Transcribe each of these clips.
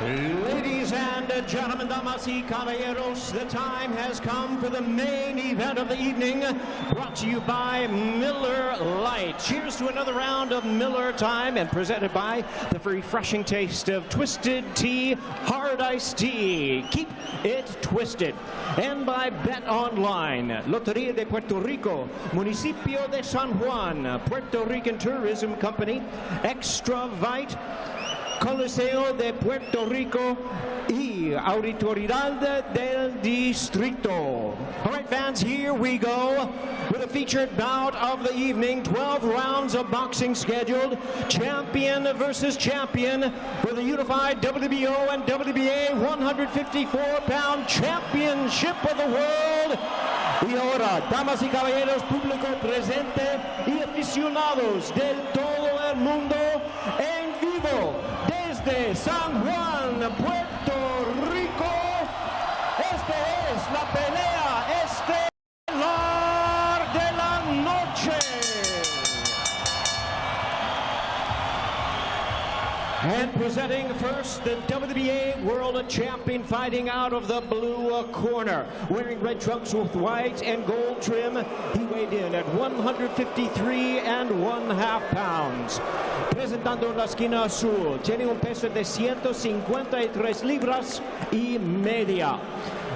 Ladies and gentlemen, damas y caballeros, the time has come for the main event of the evening, brought to you by Miller Lite. Cheers to another round of Miller time, and presented by the refreshing taste of Twisted Tea, Hard Iced Tea. Keep it twisted. And by Bet Online, Lotería de Puerto Rico, Municipio de San Juan, Puerto Rican Tourism Company, Extra Vite, Coliseo de Puerto Rico y Autoridad del Distrito. All right, fans, here we go with a featured bout of the evening. 12 rounds of boxing scheduled. Champion versus champion for the unified WBO and WBA 154-pound championship of the world. Y ahora, damas y caballeros, público presente y aficionados del todo el mundo, en vivo desde San Juan, Puerto Rico. Esta es la pelea estelar de la noche. And presenting first, the WBA World Champion, fighting out of the blue corner. Wearing red trunks with white and gold trim, he weighed in at 153½ pounds. Presentando la esquina azul, tiene un peso de 153 libras y media.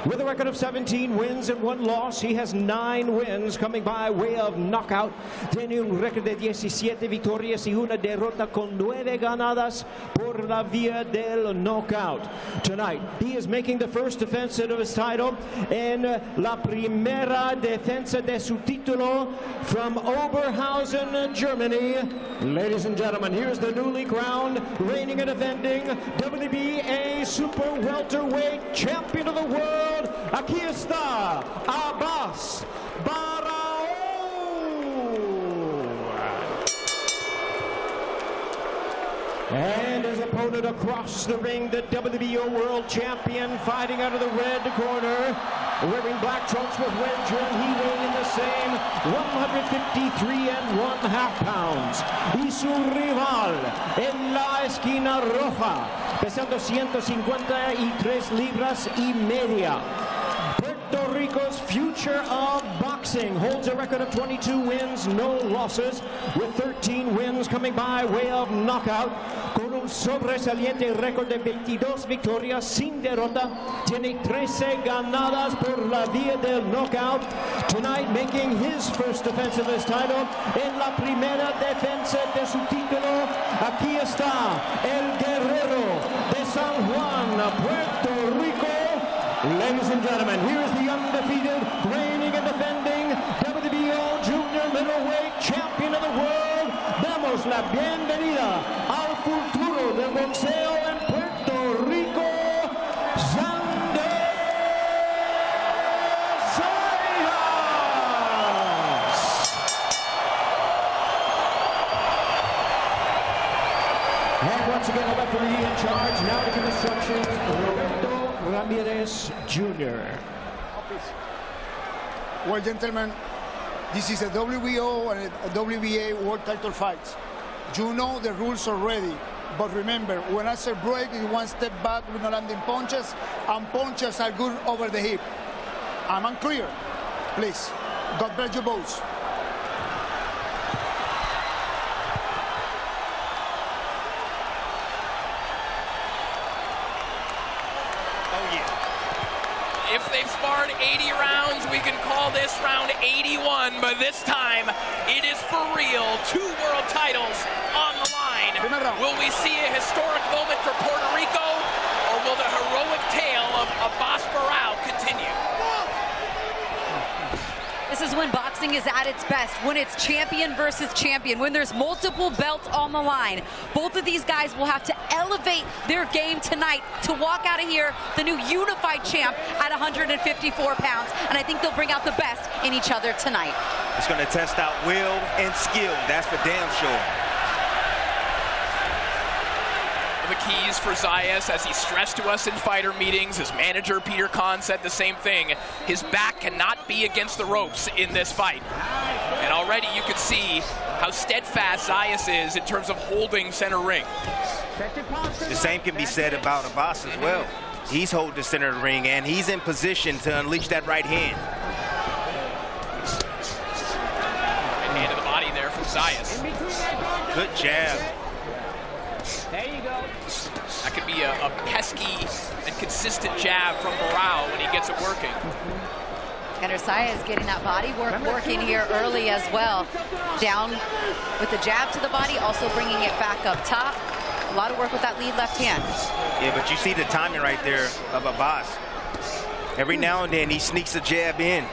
With a record of 17 wins and 1 loss, he has 9 wins coming by way of knockout. Tiene un récord de 17 victorias y 1 derrota con 9 ganadas por la vía del knockout. Tonight, he is making the first defense of his title en la primera defensa de su título from Oberhausen, Germany. Ladies and gentlemen, here's the newly crowned, reigning and defending WBA Super Welterweight Champion of the World. Aquí está Abass, Baraou. And his opponent across the ring, the WBO World Champion, fighting out of the red corner, wearing black trunks with red trim. He weighed in the same 153½ pounds. Y su rival en la esquina roja, pesando 153 libras y media. Puerto Rico's future of boxing holds a record of 22 wins, no losses, with 13 wins coming by way of knockout. Con un sobresaliente récord de 22 victorias sin derrota, tiene 13 ganadas por la vía del knockout. Tonight, making his first defense of his title, en la primera defensa de su título, aquí está el guerrero de San Juan, Puerto Rico. Ladies and gentlemen, here's the undefeated, reigning and defending WBO Junior Middleweight Champion of the World. Damos la bienvenida al futuro del boxeo en Puerto Rico, Xander Zayas. And once again, the referee in charge, now to give instructions, Ramirez Jr. Well, gentlemen, this is a WBO and a WBA world title fight. You know the rules already, but remember, when I say break, it's 1 step back with no landing punches, and punches are good over the hip. I'm unclear. Please, God bless you both. If they've sparred 80 rounds, we can call this round 81, but this time it is for real. 2 world titles on the line. Will we see a historic moment for Puerto Rico, or will the heroic tale of Abass Baraou continue? This is when boxing is at its best, when it's champion versus champion, when there's multiple belts on the line. Both of these guys will have to elevate their game tonight to walk out of here the new unified champ at 154 pounds, and I think they'll bring out the best in each other tonight. It's going to test out will and skill, that's for damn sure. The keys for Zayas, as he stressed to us in fighter meetings, his manager Peter Kahn said the same thing. His back cannot be against the ropes in this fight. And already you could see how steadfast Zayas is in terms of holding center ring. The same can be said about Abass as well. He's holding the center of the ring, and he's in position to unleash that right hand. Right hand to the body there from Zayas. Good jab. There you go. That could be a pesky and consistent jab from Baraou when he gets it working. Xander Zayas getting that body work working here early as well. Down with the jab to the body, also bringing it back up top. A lot of work with that lead left hand. Yeah, but you see the timing right there of Abass. Every now and then he sneaks a jab in.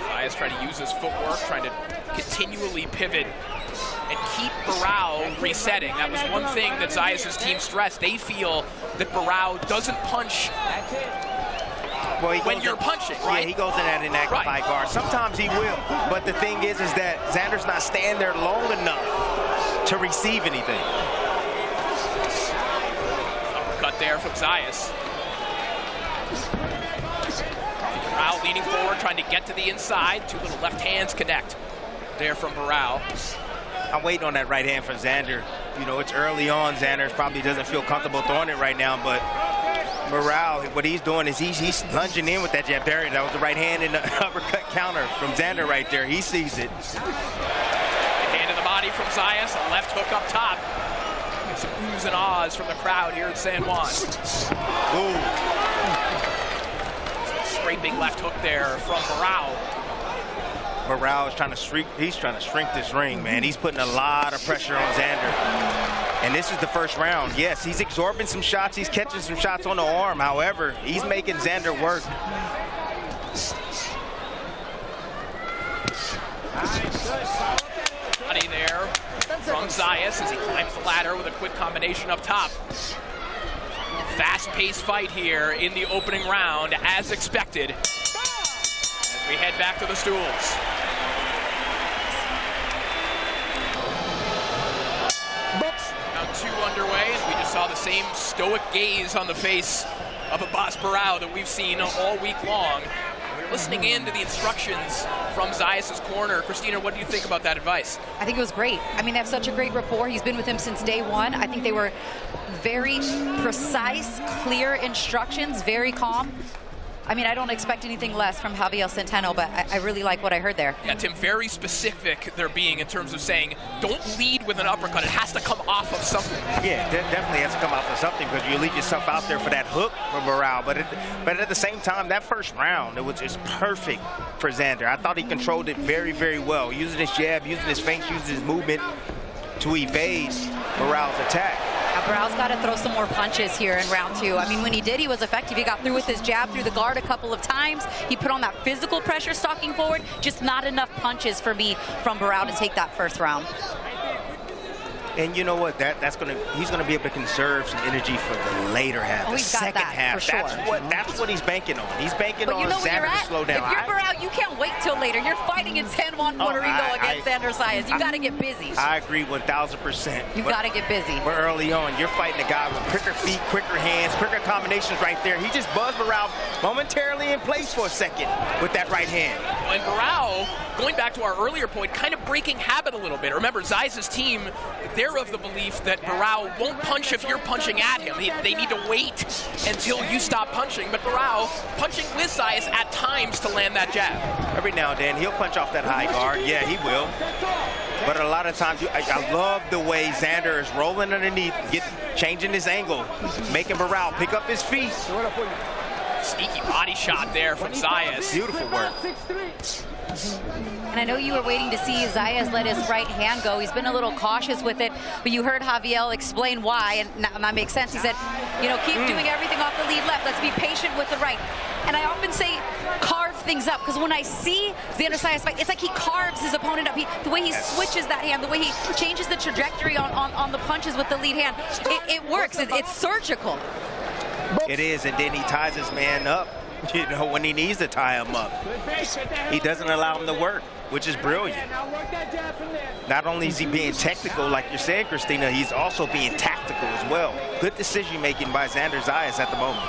Zayas trying to use his footwork, trying to continually pivot and keep Baraou resetting. That was one thing that Zayas' team stressed. They feel that Baraou doesn't punch when you're punching, right? Yeah, he goes in at an active high guard. Sometimes he will, but the thing is that Xander's not staying there long enough to receive anything. Uppercut there from Zayas. Baraou leaning forward, trying to get to the inside. Two little left hands connect there from Baraou. I'm waiting on that right hand from Xander. You know, it's early on. Xander probably doesn't feel comfortable throwing it right now, but Baraou, what he's doing is he's lunging in with that jab. There, that was the right hand in the uppercut counter from Xander right there. He sees it. Hand to the body from Zayas, a left hook up top. Get some oohs and ahs from the crowd here in San Juan. Ooh. Scraping left hook there from Baraou. Baraou is trying to shrink. He's trying to shrink this ring, man. He's putting a lot of pressure on Xander. And this is the first round. Yes, he's absorbing some shots. He's catching some shots on the arm. However, he's making Xander work. Body there from Zayas as he climbs the ladder with a quick combination up top. Fast-paced fight here in the opening round, as expected. As we head back to the stools. Round two underway, and we just saw the same stoic gaze on the face of Abass Baraou that we've seen all week long. We're listening in to the instructions from Zayas' corner. Christina, what do you think about that advice? I think it was great. I mean, they have such a great rapport. He's been with him since day one. I think they were very precise, clear instructions, very calm. I mean, I don't expect anything less from Javier Centeno, but I really like what I heard there. Yeah, Tim, very specific they're being in terms of saying, don't lead with an uppercut. It has to come off of something. Yeah, definitely has to come off of something because you leave yourself out there for that hook for Baraou. But at the same time, that first round, it was just perfect for Xander. I thought he controlled it very, very well, using his jab, using his feints, using his movement to evade Baraou's attack. Baraou's got to throw some more punches here in round two. I mean, when he did, he was effective. He got through with his jab through the guard a couple of times. He put on that physical pressure stalking forward. Just not enough punches for me from Baraou to take that first round. And you know what? He's gonna be able to conserve some energy for the later half, the second half. That's what he's banking on. He's banking on Xander to slow down. If you're Baraou, you can't wait till later. You're fighting in San Juan, Puerto Rico against Xander Zayas. You got to get busy. I agree 1,000%. You got to get busy. We're early on. You're fighting a guy with quicker feet, quicker hands, quicker combinations right there. He just buzzed Baraou momentarily in place for a second with that right hand. And Baraou, going back to our earlier point, kind of breaking habit a little bit. Remember, Zayas' team, they're of the belief that Baraou won't punch if you're punching at him. They need to wait until you stop punching. But Baraou punching with Zayas at times to land that jab. Every now and then, he'll punch off that high guard. Yeah, he will. But a lot of times, I love the way Xander is rolling underneath, changing his angle, making Baraou pick up his feet. Sneaky body shot there from Zayas. Beautiful work. And I know you were waiting to see Zayas let his right hand go. He's been a little cautious with it, but you heard Javier explain why, and that makes sense. He said, you know, keep doing everything off the lead left. Let's be patient with the right. And I often say carve things up, because when I see Xander Zayas fight, it's like he carves his opponent up. The way he switches that hand, the way he changes the trajectory on the punches with the lead hand, it works. It's surgical. It is, and then he ties his man up, you know, when he needs to tie him up. He doesn't allow him to work, which is brilliant. Not only is he being technical, like you're saying, Christina, he's also being tactical as well. Good decision-making by Xander Zayas at the moment.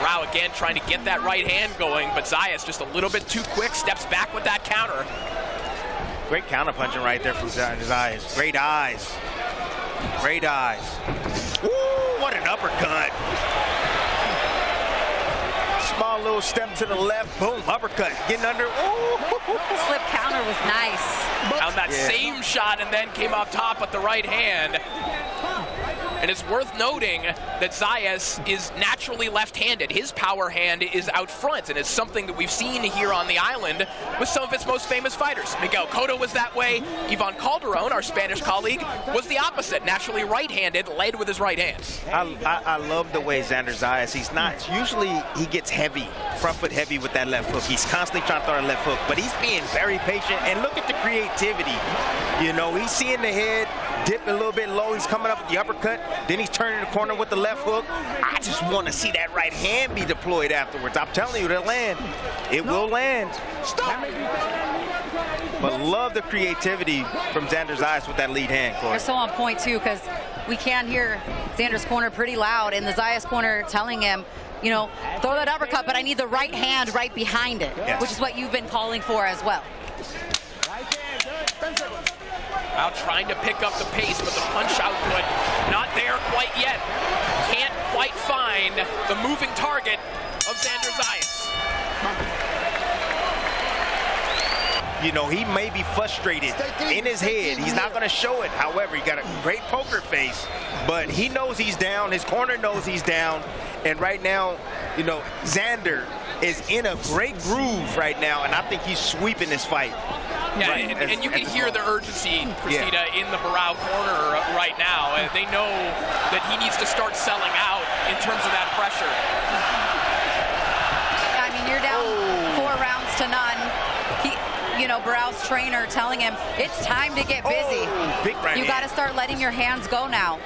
Baraou again trying to get that right hand going, but Zayas just a little bit too quick, steps back with that counter. Great counter punching right there from Zayas. Great eyes. Great eyes. Woo, what an uppercut. Small little step to the left, boom, uppercut. Getting under, ooh. Slip counter was nice. Found that same shot and then came up top with the right hand. And it's worth noting that Zayas is naturally left-handed. His power hand is out front, and it's something that we've seen here on the island with some of its most famous fighters. Miguel Cotto was that way. Ivan Calderon, our Spanish colleague, was the opposite, naturally right-handed, led with his right hand. I love the way Xander Zayas, he's not, usually he gets heavy, front foot heavy with that left hook. He's constantly trying to throw a left hook, but he's being very patient, and look at the creativity. You know, he's seeing the head, dip a little bit low, he's coming up with the uppercut, then he's turning the corner with the left hook. I just want to see that right hand be deployed afterwards. I'm telling you, it'll land. It will land. But love the creativity from Xander Zayas with that lead hand, Corey. They're so on point, too, because we can hear Xander's corner pretty loud, and the Zayas corner telling him, you know, throw that uppercut, but I need the right hand right behind it, which is what you've been calling for as well. Out trying to pick up the pace, but the punch output not there quite yet. Can't quite find the moving target of Xander Zayas. You know, he may be frustrated in his head. He's not going to show it. However, he got a great poker face, but he knows he's down. His corner knows he's down. And right now, you know, Xander is in a great groove right now, and I think he's sweeping this fight. Yeah, right, and you can hear the urgency, Christina, in the Baraou corner right now. They know that he needs to start selling out in terms of that pressure. I mean, you're down 4 rounds to none. You know, Baraou's trainer telling him, it's time to get busy. Big right you got to start letting your hands go now.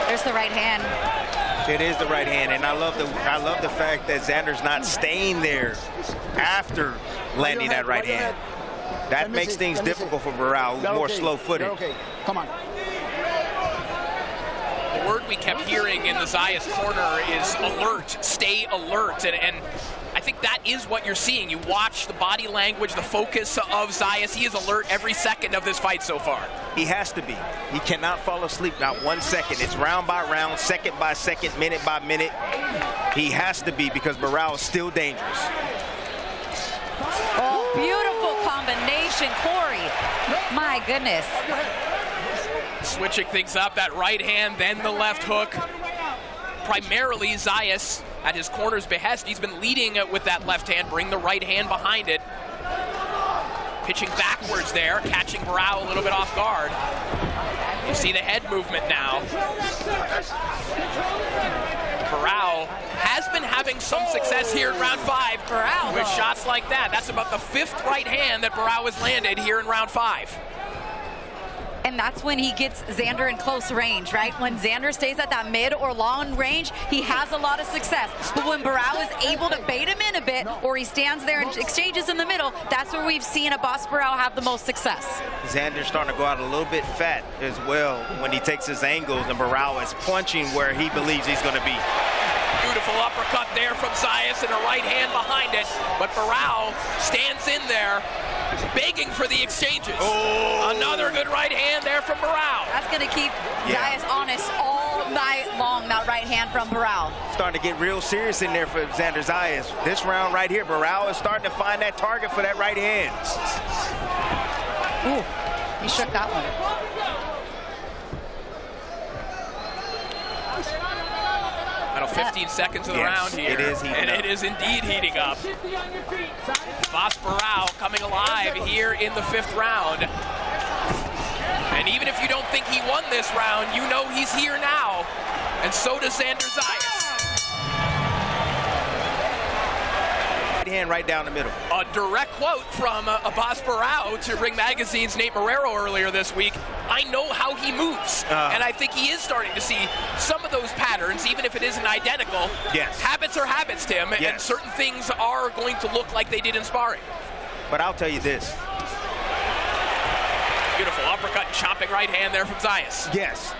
There's the right hand. It is the right hand, and I love the fact that Xander's not staying there after landing that right hand. That makes things difficult for Baraou, who's more slow-footed. Okay, come on. The word we kept hearing in the Zayas corner is alert, stay alert, and I think that is what you're seeing. You watch the body language, the focus of Zayas. He is alert every second of this fight so far. He has to be. He cannot fall asleep, not 1 second. It's round by round, second by second, minute by minute. He has to be, because Baraou is still dangerous. Oh, beautiful combination, Corey. My goodness. Switching things up, that right hand, then the left hook. Primarily Zayas, at his corner's behest, he's been leading with that left hand, bring the right hand behind it. Pitching backwards there, catching Baraou a little bit off guard. You see the head movement now. Baraou has been having some success here in round 5 with shots like that. That's about the 5th right hand that Baraou has landed here in round 5. And that's when he gets Xander in close range, right? When Xander stays at that mid or long range, he has a lot of success. But when Baraou is able to bait him in a bit, or he stands there and exchanges in the middle, that's where we've seen Abass Baraou have the most success. Xander's starting to go out a little bit fat as well when he takes his angles, and Baraou is punching where he believes he's going to be. Beautiful uppercut there from Zayas and a right hand behind it. But Baraou stands in there, begging for the exchanges. Oh. Another good right hand there from Baraou. That's going to keep Zayas honest all night long, that right hand from Baraou. Starting to get real serious in there for Xander Zayas. This round right here, Baraou is starting to find that target for that right hand. Ooh, he shook that one. Final 15 seconds of the round here. It is heating up. It is indeed heating up. Abass Baraou coming alive here in the 5th round. And even if you don't think he won this round, you know he's here now. And so does Xander Zayas. Right hand right down the middle. A direct quote from Abass Baraou to Ring Magazine's Nate Marrero earlier this week. I know how he moves, and I think he is starting to see some of those patterns, even if it isn't identical. Yes. Habits are habits, Tim, and certain things are going to look like they did in sparring. But I'll tell you this. Beautiful uppercut, chopping right hand there from Zayas. Yes.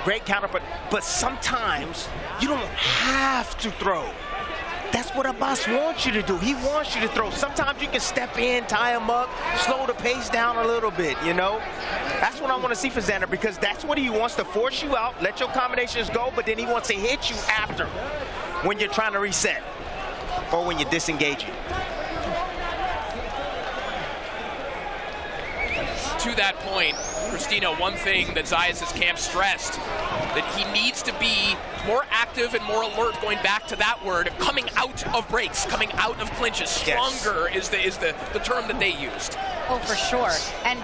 Great counter, but sometimes you don't have to throw. That's what Abass wants you to do. He wants you to throw. Sometimes you can step in, tie him up, slow the pace down a little bit, you know? That's what I want to see for Xander, because that's what he wants to force you out, let your combinations go, but then he wants to hit you after when you're trying to reset or when you're disengaging. To that point, Christina, one thing that Zayas' camp stressed, that he needs to be more active and more alert, going back to that word, coming out of breaks, coming out of clinches. Stronger is the term that they used. Oh, for sure. And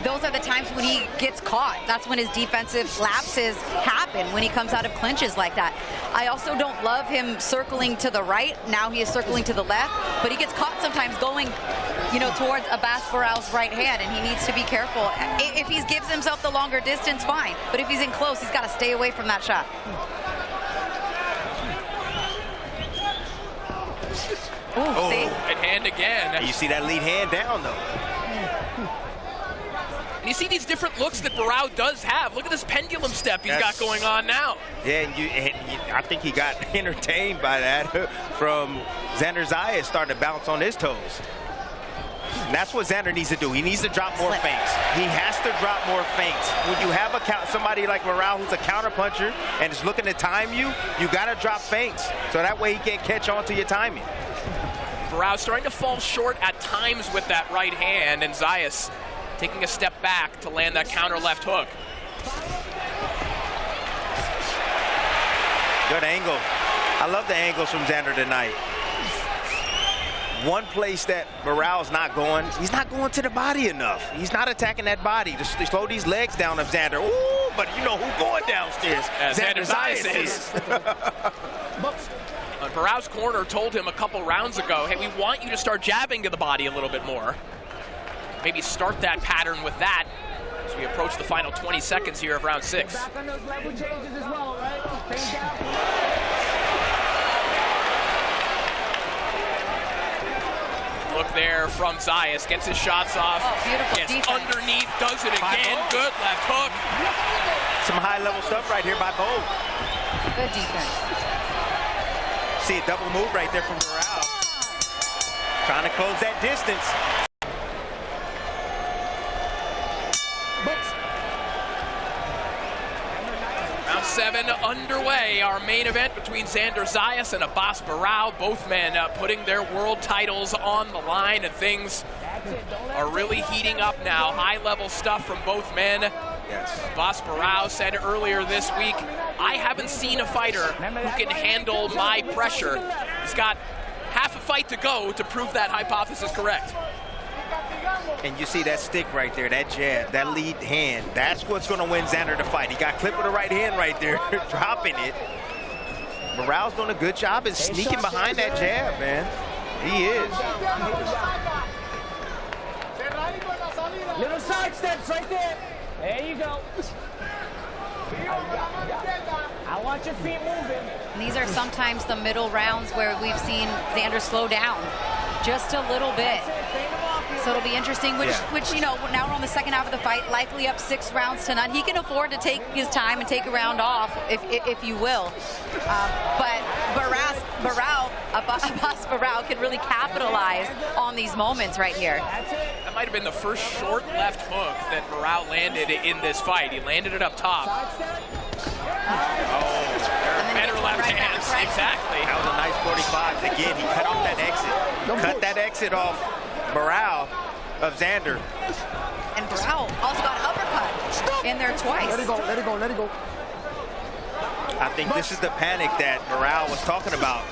those are the times when he gets caught. That's when his defensive lapses happen, when he comes out of clinches like that. I also don't love him circling to the right. Now he is circling to the left, but he gets caught sometimes going, you know, towards Abass Baraou's right hand, and he needs to be careful. If he gives himself the longer distance, fine. But if he's in close, he's got to stay away from that shot. Ooh, see? Right hand again. And you see that lead hand down, though. And you see these different looks that Baraou does have. Look at this pendulum step he's got going on now. Yeah, and I think he got entertained by that from Xander Zayas starting to bounce on his toes. And that's what Xander needs to do. He needs to drop more feints. He has to drop more feints. When you have somebody like Baraou who's a counter puncher and is looking to time you, you got to drop feints so that way he can't catch on to your timing. Baraou starting to fall short at times with that right hand, and Zayas taking a step back to land that counter left hook. Good angle. I love the angles from Xander tonight. One place that Baraou's not going, he's not going to the body enough. He's not attacking that body to slow these legs down of Xander. Ooh, but you know who's going downstairs? Xander Zayas is. Baraou's corner told him a couple rounds ago, hey, we want you to start jabbing to the body a little bit more. Maybe start that pattern with that as we approach the final 20 seconds here of round 6. Back on those level changes as well, right? Look there from Zayas, gets his shots off. Oh, beautiful gets defense. Underneath, does it again. Good left hook. Some high-level stuff right here by Bo. Good defense. See a double move right there from Baraou. Trying to close that distance. Round 7 underway. Our main event between Xander Zayas and Abass Baraou. Both men putting their world titles on the line, and things are really heating up now. High-level stuff from both men. Yes. Abass Baraou said earlier this week, I haven't seen a fighter who can handle my pressure. He's got half a fight to go to prove that hypothesis correct. And you see that stick right there, that jab, that lead hand. That's what's going to win Xander the fight. He got clipped with the right hand right there, dropping it. Baraou's doing a good job in sneaking behind that jab, man. He is. Little side steps right there. There you go. I want your feet moving. And these are sometimes the middle rounds where we've seen Xander slow down just a little bit. So it'll be interesting, which you know, now we're on the second half of the fight, likely up 6 rounds to none. He can afford to take his time and take a round off, if you will. But Abass Baraou can really capitalize on these moments right here. That might have been the first short left hook that Baraou landed in this fight. He landed it up top. Better left hands, right? Exactly. That was a nice 45. Again, he cut off that exit. Cut that exit off Baraou of Xander. And Baraou also got an uppercut in there twice. Let it go, let it go, let it go. I think this is the panic that Baraou was talking about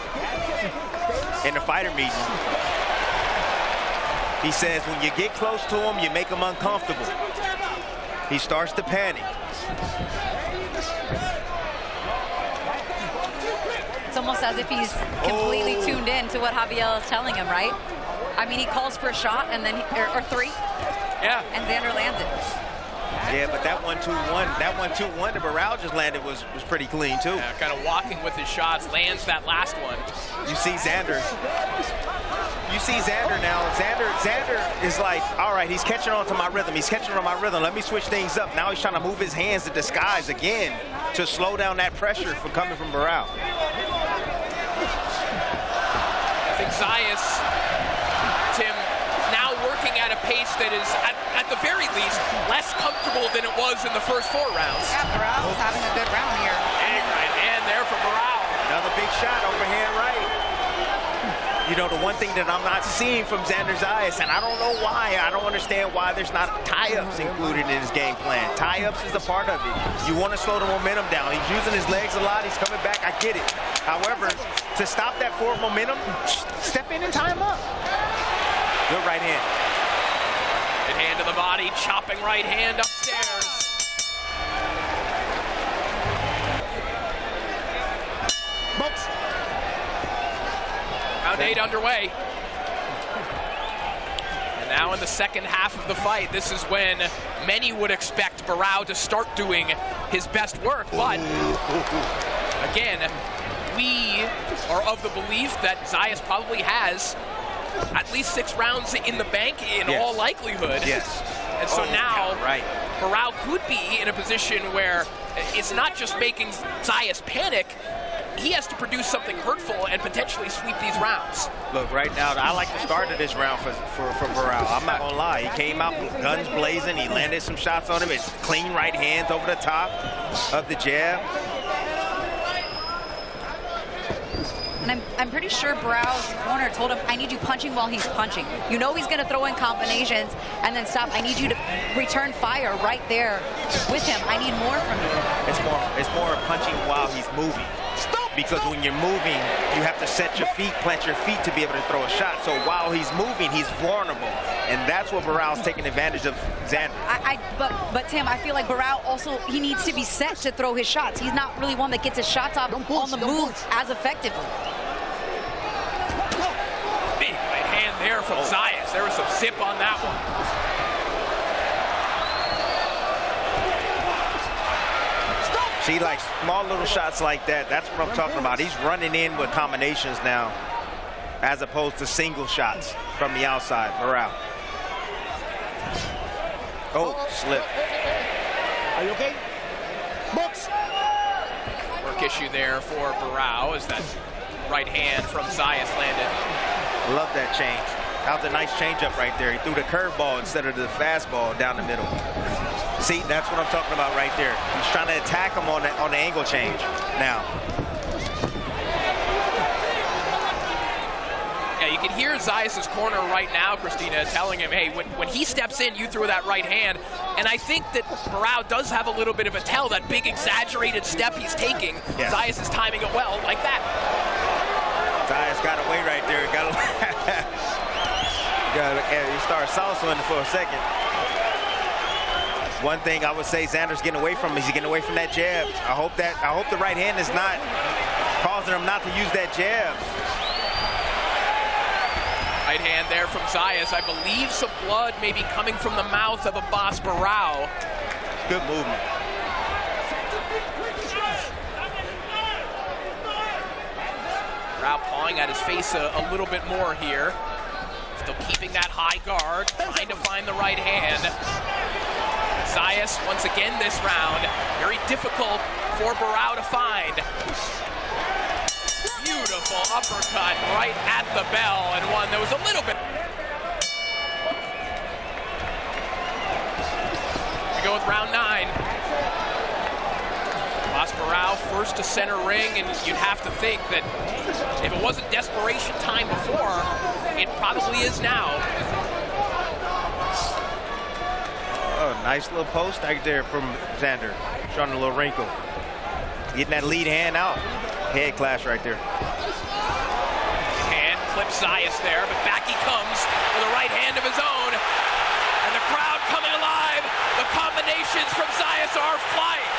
in the fighter meeting. He says when you get close to him, you make him uncomfortable. He starts to panic. It's almost as if he's completely tuned in to what Javier is telling him, right? I mean, he calls for a shot and then, or 3. Yeah. And Xander lands it. Yeah, but that 1-2-1 that Baraou just landed was pretty clean too. Yeah, kind of walking with his shots, lands that last one. You see Xander you see Xander now. Xander is like, all right, he's catching on to my rhythm. He's catching on my rhythm. Let me switch things up. Now he's trying to move his hands to disguise again to slow down that pressure from coming from Baraou. I think Zayas, Tim, now working at a pace that is, at the very least, less comfortable than it was in the first 4 rounds. Yeah, Baraou's having a good round here. Big right hand there for Baraou. Another big shot, overhand right. You know, the one thing that I'm not seeing from Xander Zayas, and I don't know why, I don't understand why there's not tie-ups included in his game plan. Tie-ups is a part of it. You want to slow the momentum down. He's using his legs a lot. He's coming back. I get it. However, to stop that forward momentum, step in and tie him up. Good right hand. Good hand to the body, chopping right hand upstairs. Box. Round 8 underway. And now in the second half of the fight, this is when many would expect Baraou to start doing his best work. But again, we are of the belief that Zayas probably has at least 6 rounds in the bank in all likelihood. Yes. And so now, right. Baraou could be in a position where it's not just making Zayas panic, he has to produce something hurtful and potentially sweep these rounds. Look, right now, I like the start of this round for Baraou. I'm not going to lie. He came out guns blazing. He landed some shots on him. It's clean right hands over the top of the jab. And I'm pretty sure Baraou's corner told him, I need you punching while he's punching. You know he's going to throw in combinations and then stop. I need you to return fire right there with him. I need more from you. It's more punching while he's moving. Because when you're moving, you have to set your feet, plant your feet to be able to throw a shot. So while he's moving, he's vulnerable. And that's what Baraou's taking advantage of Xander. But Tim, I feel like Baraou also, he needs to be set to throw his shots. He's not really one that gets his shots off on the move as effectively. Big right hand there from Zayas. There was some zip on that one. See, like small little shots like that, that's what I'm talking about. He's running in with combinations now as opposed to single shots from the outside. Baraou. Oh, slip. Are you okay? Box. Work issue there for Baraou as that right hand from Zayas landed. Love that change. That was a nice change-up right there. He threw the curveball instead of the fastball down the middle. See, that's what I'm talking about right there. He's trying to attack him on the angle change now. Yeah, you can hear Zayas' corner right now, Christina, telling him, hey, when he steps in, you throw that right hand. And I think that Baraou does have a little bit of a tell, that big exaggerated step he's taking. Yeah. Zayas is timing it well, like that. Zayas got away right there. He started salsaing for a second. One thing I would say Xander's getting away from is he's getting away from that jab. I hope the right hand is not causing him not to use that jab. Right hand there from Zayas. I believe some blood may be coming from the mouth of Abass Baraou. Good movement. Baraou pawing at his face a little bit more here. Still keeping that high guard, trying to find the right hand. Zayas, once again this round, very difficult for Baraou to find. Beautiful uppercut right at the bell, and one that was a little bit. We go with round 9. Abass Baraou first to center ring, and you'd have to think that if it wasn't desperation time before, it probably is now. Oh, nice little post right there from Xander, showing a little wrinkle. Getting that lead hand out. Head clash right there. Hand clips Zayas there, but back he comes with a right hand of his own. And the crowd coming alive. The combinations from Zayas are flying.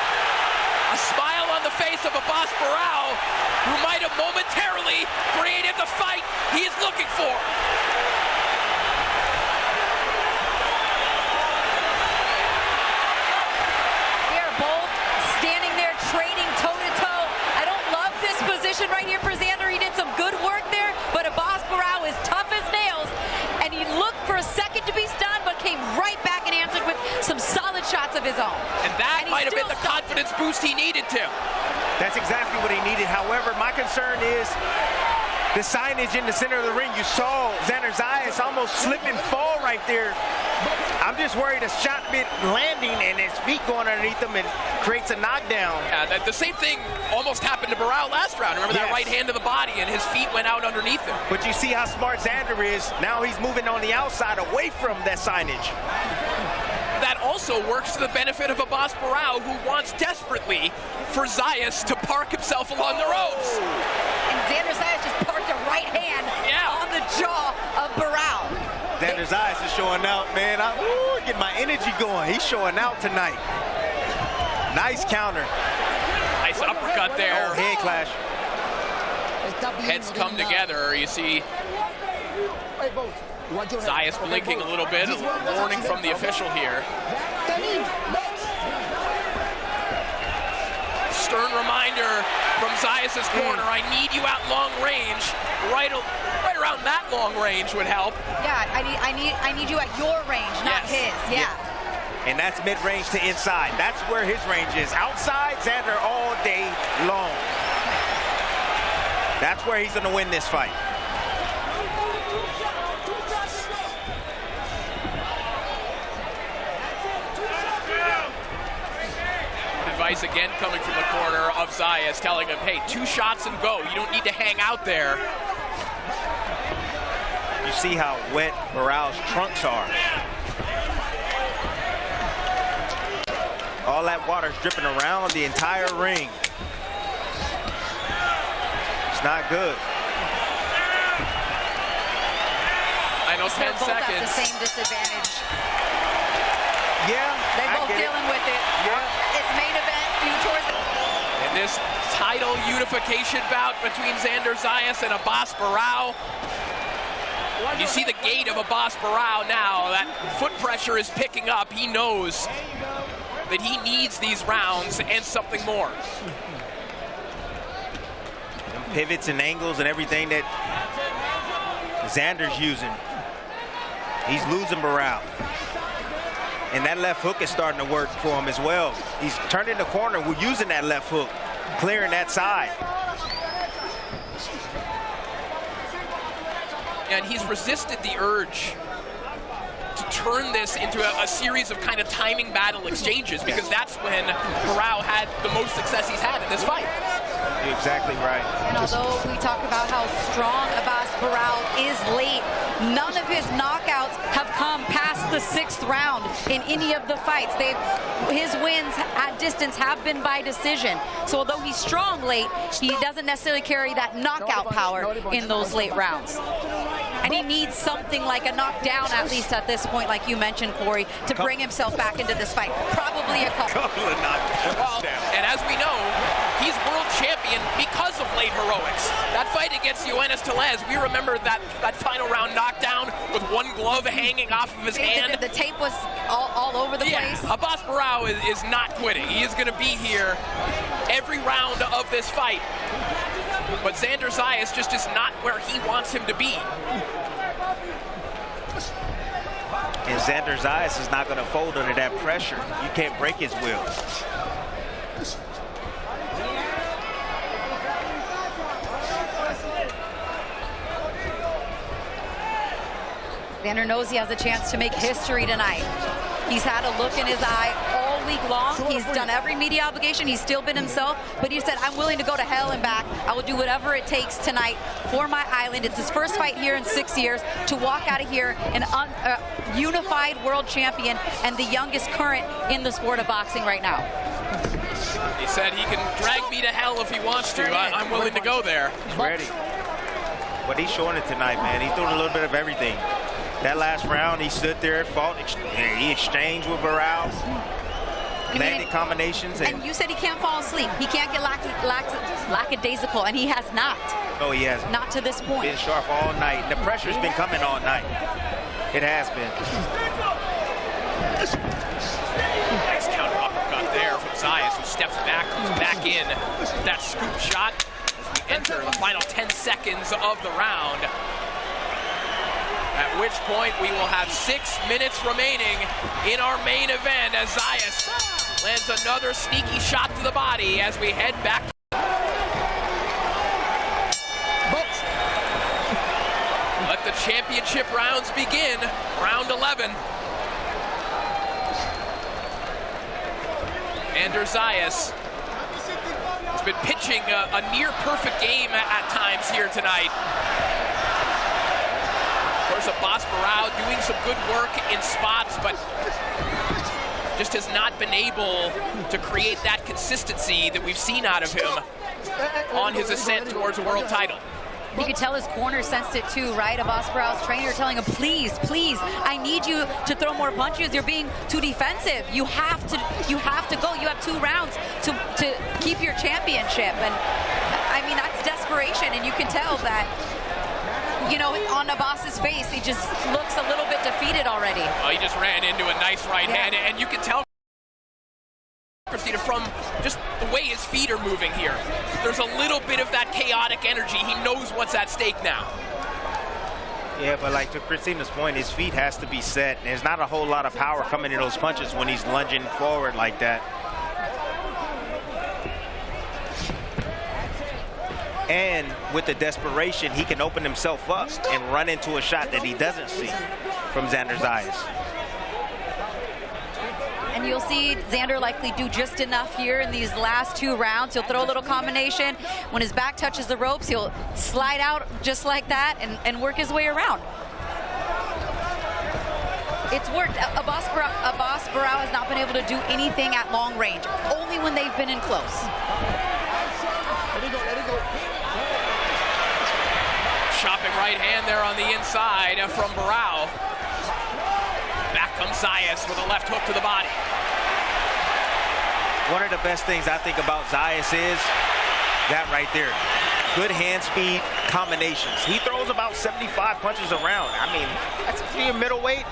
A smile on the face of Abass Baraou, who might have momentarily created the fight he is looking for. Right here for Xander, he did some good work there, but Abass Baraou is tough as nails. of his own. And that might have been the confidence boost he needed to. That's exactly what he needed. However, my concern is the signage in the center of the ring. You saw Xander Zayas almost slip and fall right there. I'm just worried a shot bit landing and his feet going underneath him and creates a knockdown. Yeah, the same thing almost happened to Baraou last round. Remember that right hand to the body and his feet went out underneath him. But you see how smart Xander is. Now he's moving on the outside away from that signage. That also works to the benefit of Abass Baraou, who wants desperately for Zayas to park himself along the ropes. And Xander Zayas just parked a right hand on the jaw of Baraou. Xander Zayas is showing out, man. Get my energy going. He's showing out tonight. Nice counter. Nice uppercut there. Oh, head clash. Heads come together. You see Zayas blinking a little bit. A warning from the official here. Stern reminder from Zayas' corner. I need you out long range. Right around that long range would help. Yeah, I need you at your range, not his. Yeah. And that's mid-range to inside. That's where his range is. Outside, Xander all day long. That's where he's going to win this fight. Advice again coming from the corner of Zayas, telling him, hey, 2 shots and go. You don't need to hang out there. You see how wet Baraou's trunks are. All that water's dripping around the entire ring. It's not good. I know 10 both seconds. have the same disadvantage. Yeah, they're both dealing with it. Yeah. It's main event. And this title unification bout between Xander Zayas and Abass Baraou. You see the gait of Abass Baraou now. That foot pressure is picking up. He knows that he needs these rounds and something more. Them pivots and angles and everything that Xander's using. He's losing Baraou. And that left hook is starting to work for him as well. He's turning the corner. We're using that left hook, clearing that side. And he's resisted the urge to turn this into a series of kind of timing battle exchanges, because that's when Baraou had the most success he's had in this fight. You're exactly right. And although we talk about how strong Abass Baraou is late, none of his knockouts have come past the 6th round in any of the fights. His wins at distance have been by decision. So although he's strong late, he doesn't necessarily carry that knockout power in those late rounds. And he needs something like a knockdown, at least at this point, like you mentioned, Corey, to bring himself back into this fight. Probably a couple. Couple of knockdowns. Well, and as we know, he's world champion because of late heroics. That fight against Yoenis Tellez, we remember that final round knockdown with one glove hanging off of his hand. The tape was all over the place. Abass Baraou is not quitting. He is going to be here every round of this fight. But Xander Zayas just is not where he wants him to be. And Xander Zayas is not going to fold under that pressure. You can't break his will. Xander knows he has a chance to make history tonight. He's had a look in his eye all week long. He's done every media obligation. He's still been himself, but he said, I'm willing to go to hell and back. I will do whatever it takes tonight for my island. It's his first fight here in 6 years. To walk out of here an unified world champion and the youngest current in the sport of boxing right now. He said he can drag me to hell if he wants to. I'm willing to go there. He's ready. But he's showing it tonight, man. He's doing a little bit of everything. That last round, he stood there, fought, he exchanged with Baraou, landed combinations. And you said he can't fall asleep. He can't get lackadaisical, and he has not. No, he hasn't. Not to this point. Been sharp all night. The pressure's been coming all night. It has been. Nice counter uppercut there from Zayas, who steps back, comes back in. That scoop shot as we enter the final 10 seconds of the round. At which point we will have 6 minutes remaining in our main event as Zayas lands another sneaky shot to the body as we head back. Let the championship rounds begin. Round 11. Xander Zayas has been pitching a near-perfect game at times here tonight. Of course, Abass Baraou doing some good work in spots, but just has not been able to create that consistency that we've seen out of him on his ascent towards a world title. You could tell his corner sensed it too, right? Abass Baraou's trainer telling him, please, please, I need you to throw more punches. You're being too defensive. You have to go. You have 2 rounds to keep your championship. And I mean, that's desperation. And you can tell that, you know, on Abass's face, he just looks a little bit defeated already. Well, he just ran into a nice right hand, and you can tell from just the way his feet are moving here. There's a little bit of that chaotic energy. He knows what's at stake now. Yeah, but like to Christina's point, his feet has to be set. There's not a whole lot of power coming in those punches when he's lunging forward like that. And with the desperation, he can open himself up and run into a shot that he doesn't see from Xander Zayas. And you'll see Xander likely do just enough here in these last 2 rounds. He'll throw a little combination. When his back touches the ropes, he'll slide out just like that and work his way around. It's worked. Abass Baraou has not been able to do anything at long range, only when they've been in close. Chopping right hand there on the inside from Baraou. Back comes Zayas with a left hook to the body. One of the best things I think about Zayas is that right there. Good hand speed combinations. He throws about 75 punches around. I mean, that's for your middleweight.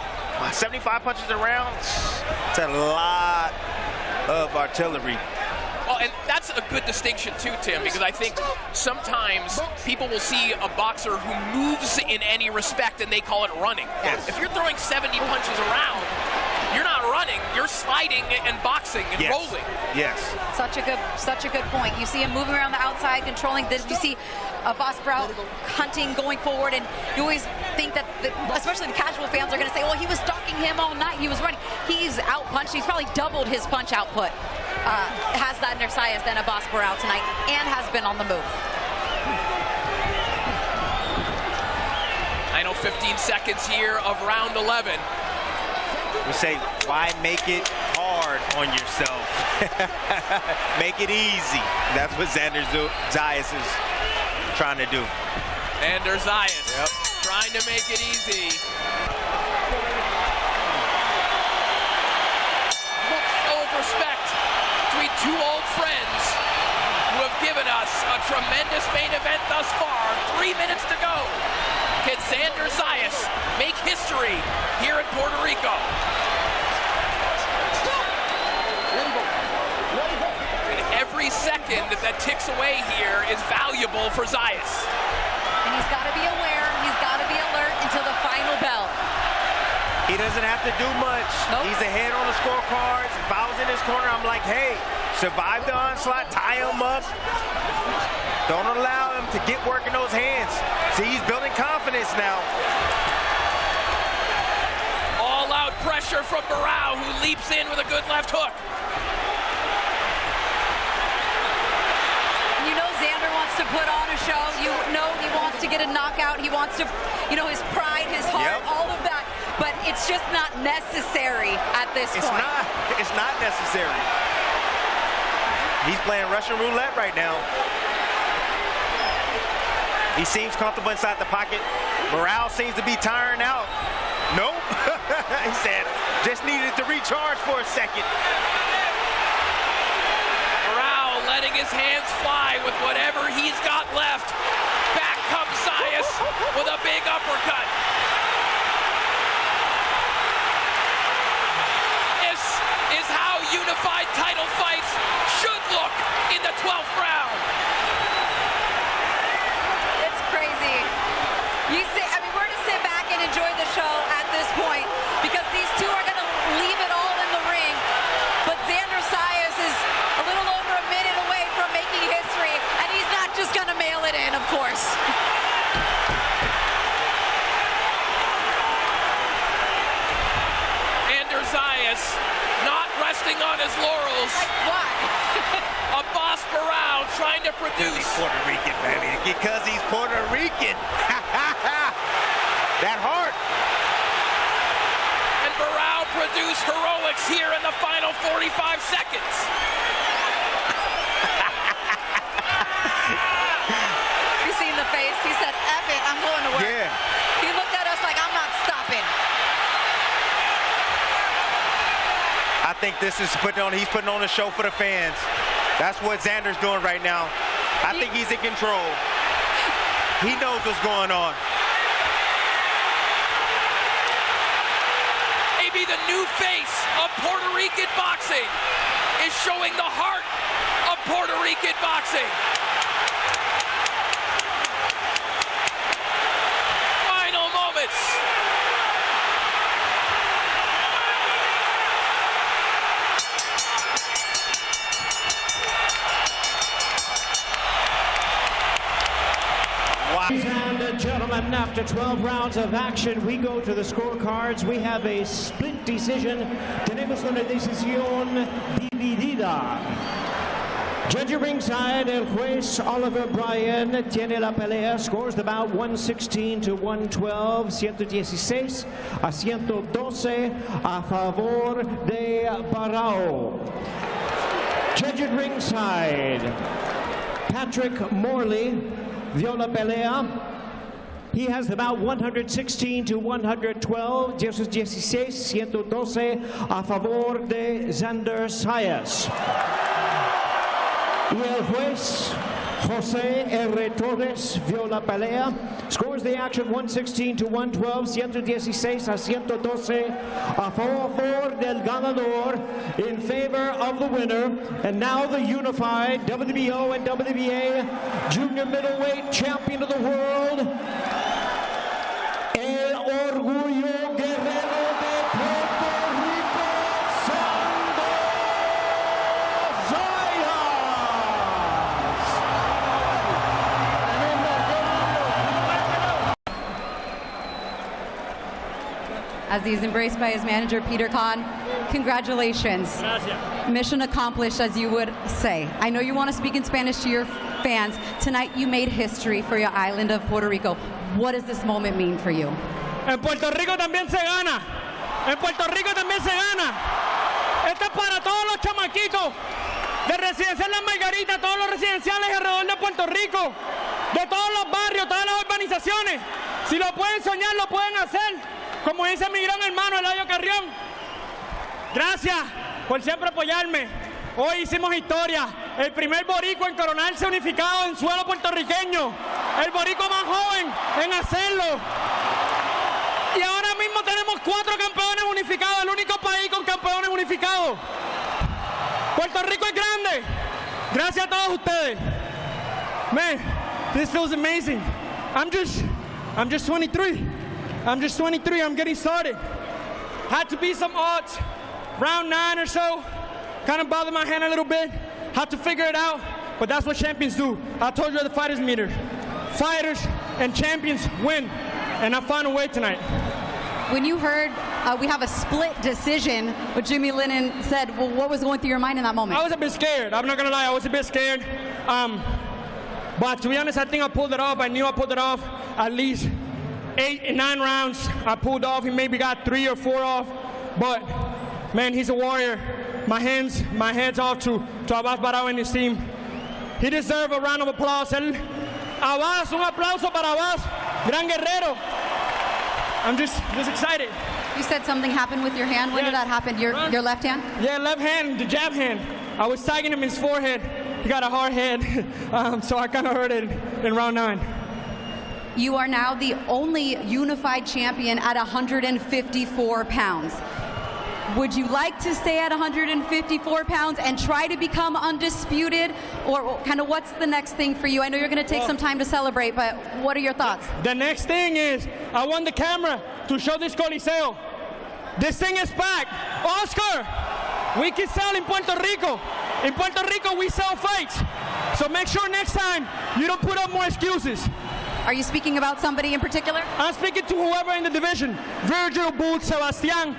75 punches around. It's a lot of artillery. Well, and that's a good distinction too, Tim, because I think sometimes people will see a boxer who moves in any respect and they call it running. Yes. If you're throwing 70 punches around, you're not running, you're sliding and boxing and rolling. Yes. Such a good point. You see him moving around the outside, controlling this. You see Abass Baraou hunting, going forward, and you always think that, especially the casual fans are going to say, well, he was stalking him all night. He was running. He's out-punched. He's probably doubled his punch output. Has that Xander Zayas than Abass Baraou tonight, and has been on the move. I know 15 seconds here of round 11. We say, why make it hard on yourself? Make it easy. That's what Xander Zayas is trying to do. Xander Zayas trying to make it easy. Full of respect between 2 old friends who have given us a tremendous main event thus far. 3 minutes to go. Can Xander Zayas make history here in Puerto Rico? And every second that ticks away here is valuable for Zayas. And he's got to be aware, he's got to be alert until the final bell. He doesn't have to do much. Nope. He's ahead on the scorecards. If I was in his corner, I'm like, hey, survive the onslaught, tie him up. Don't allow him to get work in those hands. See, he's building confidence now. All-out pressure from Baraou, who leaps in with a good left hook. You know Xander wants to put on a show. You know he wants to get a knockout. He wants to, you know, his pride, his heart, all of that. But it's just not necessary at this point. It's not necessary. He's playing Russian roulette right now. He seems comfortable inside the pocket. Baraou seems to be tiring out. Nope. He said, just needed to recharge for a second. Baraou letting his hands fly with whatever he's got left. Back comes Zayas with a big uppercut. This is how unified title fights should look in the 12th round. You say, I mean, we're to sit back and enjoy the produce. He's Puerto Rican, baby. Because he's Puerto Rican. That heart. And Baraou produced heroics here in the final 45 seconds. You seen the face? He said, F it, I'm going to work. Yeah. He looked at us like, I'm not stopping. I think this is he's putting on a show for the fans. That's what Xander's doing right now. I think he's in control. He knows what's going on. Maybe the new face of Puerto Rican boxing is showing the heart of Puerto Rican boxing. Final moments. And gentlemen, after 12 rounds of action, we go to the scorecards. We have a split decision. Tenemos una decisión dividida. Judge ringside, el juez Oliver Bryan tiene la pelea. Scores the bout 116 to 112, 116 a 112 a favor de Baraou. Judge at ringside, Patrick Morley vio la pelea. He has the bout 116 to 112, 116, 112 a favor de Xander Zayas. Y el juez José R. Torres vio la pelea. Scores the action 116 to 112, 116 a 112 a favor del ganador, in favor of the winner. And now the unified WBO and WBA junior middleweight champion of the world, el orgullo guerrero de Puerto Rico, Xander Zayas. As he's embraced by his manager, Peter Kahn, congratulations. Gracias. Mission accomplished, as you would say. I know you want to speak in Spanish to your fans. Tonight you made history for your island of Puerto Rico. What does this moment mean for you? En Puerto Rico también se gana. En Puerto Rico también se gana. Esto es para todos los chamaquitos de Residencial Las Margaritas, todos los residenciales alrededor de Puerto Rico, de todos los barrios, todas las urbanizaciones. Si lo pueden soñar, lo pueden hacer. Como dice mi gran hermano Eladio Carrión. Gracias por siempre apoyarme. Hoy hicimos historia. El primer boricua en coronarse unificado en suelo puertorriqueño. El boricua más joven en hacerlo. Y ahora mismo tenemos 4 campeones unificados, el único país con campeones unificados. Puerto Rico es grande. Gracias a todos ustedes. Man, this feels amazing. I'm just 23. I'm just 23. I'm getting started. Had to be some odds. Round 9 or so. Kind of bothered my hand a little bit. Had to figure it out. But that's what champions do. I told you at the fighters meter. Fighters and champions win. And I found a way tonight. When you heard we have a split decision, what Jimmy Lennon said, well, what was going through your mind in that moment? I was a bit scared. I'm not going to lie. I was a bit scared. But to be honest, I think I pulled it off. I knew I pulled it off. At least 8 and 9 rounds I pulled off. He maybe got 3 or 4 off. But, man, he's a warrior. My hands off to Abass Baraou and his team. He deserves a round of applause. Abass, un aplauso para Abass. Gran guerrero. I'm just excited. You said something happened with your hand. When did that happen? Your left hand? Yeah, left hand, the jab hand. I was tagging him in his forehead. He got a hard head, so I kind of hurt it in round 9. You are now the only unified champion at 154 pounds. Would you like to stay at 154 pounds and try to become undisputed? Or kind of what's the next thing for you? I know you're going to take some time to celebrate, but what are your thoughts? The next thing is I want the camera to show this Coliseo. This thing is packed. Oscar, we can sell in Puerto Rico. In Puerto Rico, we sell fights. So make sure next time you don't put up more excuses. Are you speaking about somebody in particular? I'm speaking to whoever in the division. Virgil, Booth, Sebastian.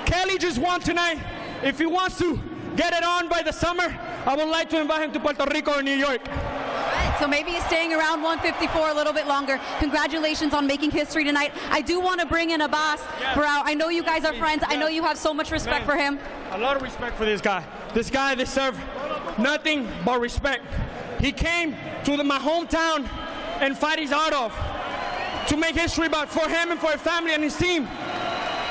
Kelly just won tonight. If he wants to get it on by the summer, I would like to invite him to Puerto Rico or New York. So maybe he's staying around 154 a little bit longer. Congratulations on making history tonight. I do want to bring in Abass. Yes. Baraou, I know you guys are friends. I know you have so much respect for him. A lot of respect for this guy. This guy deserves nothing but respect. He came to my hometown and fight his heart off to make history for him and for his family and his team.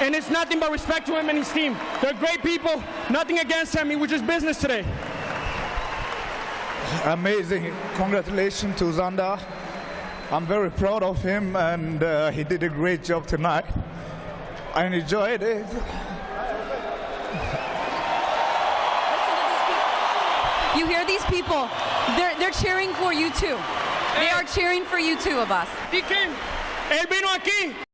And it's nothing but respect to him and his team. They're great people. Nothing against him. It was just business today. Amazing. Congratulations to Xander. I'm very proud of him, and he did a great job tonight. I enjoyed it. You hear these people? They're cheering for you too. They are cheering for you too, Abass. He came. Él vino aquí.